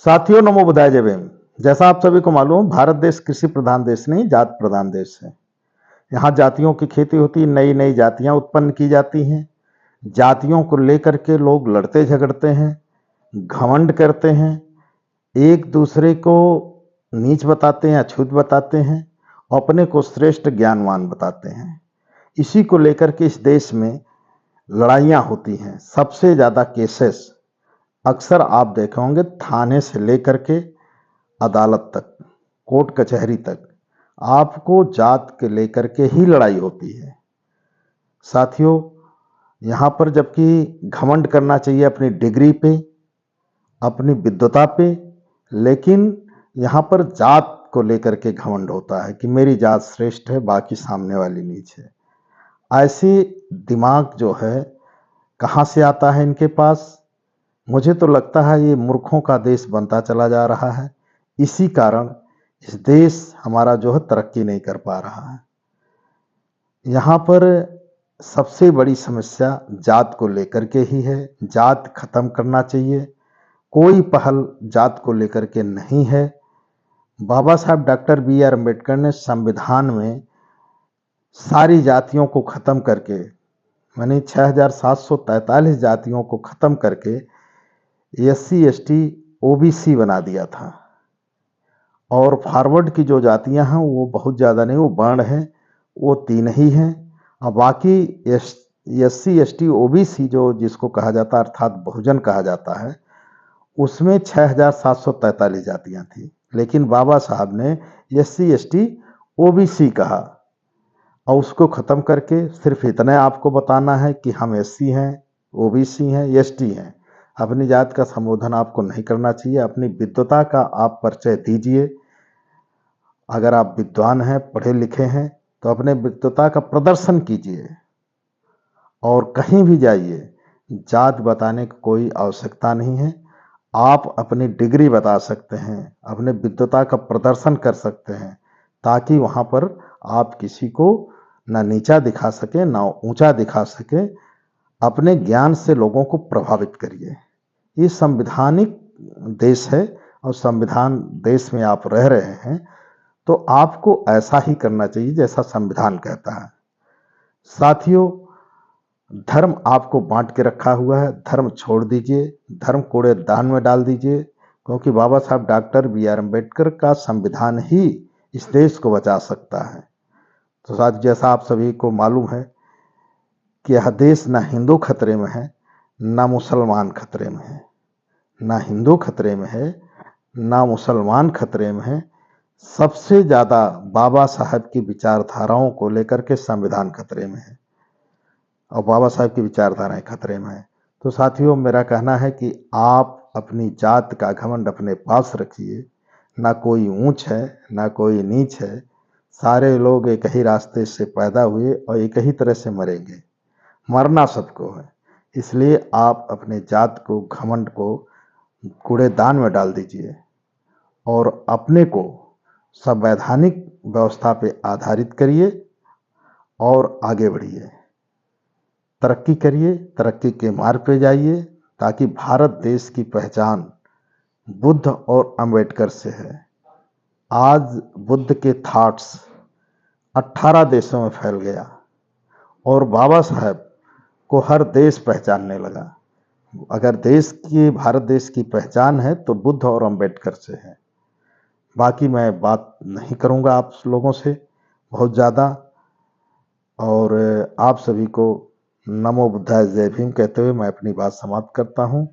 साथियों, नमो बुद्धाय जय भीम। जैसा आप सभी को मालूम, भारत देश कृषि प्रधान देश नहीं, जात प्रधान देश है। यहाँ जातियों की खेती होती है, नई नई जातियां उत्पन्न की जाती हैं। जातियों को लेकर के लोग लड़ते झगड़ते हैं, घमंड करते हैं, एक दूसरे को नीच बताते हैं, अछूत बताते हैं, अपने को श्रेष्ठ ज्ञानवान बताते हैं। इसी को लेकर के इस देश में लड़ाइयाँ होती हैं। सबसे ज़्यादा केसेस अक्सर आप देखे होंगे थाने से लेकर के अदालत तक, कोर्ट कचहरी तक, आपको जात के लेकर के ही लड़ाई होती है। साथियों, यहाँ पर जबकि घमंड करना चाहिए अपनी डिग्री पे, अपनी विद्वता पे, लेकिन यहाँ पर जात को लेकर के घमंड होता है कि मेरी जात श्रेष्ठ है, बाकी सामने वाली नीच है। ऐसी दिमाग जो है कहाँ से आता है इनके पास? मुझे तो लगता है ये मूर्खों का देश बनता चला जा रहा है। इसी कारण इस देश हमारा जो है तरक्की नहीं कर पा रहा है। यहाँ पर सबसे बड़ी समस्या जात को लेकर के ही है। जात खत्म करना चाहिए। कोई पहल जात को लेकर के नहीं है। बाबा साहब डॉक्टर बी.आर. अम्बेडकर ने संविधान में सारी जातियों को खत्म करके, यानी 6743 जातियों को खत्म करके SC, ST, OBC बना दिया था। और फॉरवर्ड की जो जातियां हैं वो बहुत ज़्यादा नहीं, वो वर्ण हैं, वो 3 ही हैं। और बाकी SC, ST, OBC जो जिसको कहा जाता है, अर्थात बहुजन कहा जाता है, उसमें 6743 जातियां थी। लेकिन बाबा साहब ने SC, ST, OBC कहा और उसको ख़त्म करके सिर्फ इतना आपको बताना है कि हम SC हैं, OBC हैं, ST हैं। अपनी जात का संबोधन आपको नहीं करना चाहिए। अपनी विद्वता का आप परिचय दीजिए। अगर आप विद्वान हैं, पढ़े लिखे हैं, तो अपने विद्वता का प्रदर्शन कीजिए और कहीं भी जाइए। जात बताने की कोई आवश्यकता नहीं है। आप अपनी डिग्री बता सकते हैं, अपने विद्वता का प्रदर्शन कर सकते हैं, ताकि वहाँ पर आप किसी को ना नीचा दिखा सकें, ना ऊंचा दिखा सकें। अपने ज्ञान से लोगों को प्रभावित करिए। ये संवैधानिक देश है और संविधान देश में आप रह रहे हैं, तो आपको ऐसा ही करना चाहिए जैसा संविधान कहता है। साथियों, धर्म आपको बांट के रखा हुआ है। धर्म छोड़ दीजिए, धर्म कूड़ेदान में डाल दीजिए, क्योंकि बाबा साहब डॉक्टर बी.आर. अम्बेडकर का संविधान ही इस देश को बचा सकता है। तो साथ जैसा आप सभी को मालूम है कि यह देश ना हिंदू खतरे में है, ना मुसलमान खतरे में है। ना हिंदू खतरे में है, ना मुसलमान खतरे में है। सबसे ज़्यादा बाबा साहब की विचारधाराओं को लेकर के संविधान खतरे में है और बाबा साहब की विचारधाराएं खतरे में है। तो साथियों, मेरा कहना है कि आप अपनी जात का घमंड अपने पास रखिए। ना कोई ऊंच है, ना कोई नीच है। सारे लोग एक ही रास्ते से पैदा हुए और एक ही तरह से मरेंगे। मरना सबको है। इसलिए आप अपने जात को, घमंड को कूड़ेदान में डाल दीजिए और अपने को संवैधानिक व्यवस्था पे आधारित करिए और आगे बढ़िए। तरक्की करिए, तरक्की के मार्ग पे जाइए, ताकि भारत देश की पहचान बुद्ध और अम्बेडकर से है। आज बुद्ध के थॉट्स 18 देशों में फैल गया और बाबा साहब को हर देश पहचानने लगा। अगर देश की, भारत देश की पहचान है तो बुद्ध और अम्बेडकर से है। बाकी मैं बात नहीं करूंगा आप लोगों से बहुत ज़्यादा। और आप सभी को नमो बुद्धाय जय भीम कहते हुए मैं अपनी बात समाप्त करता हूं।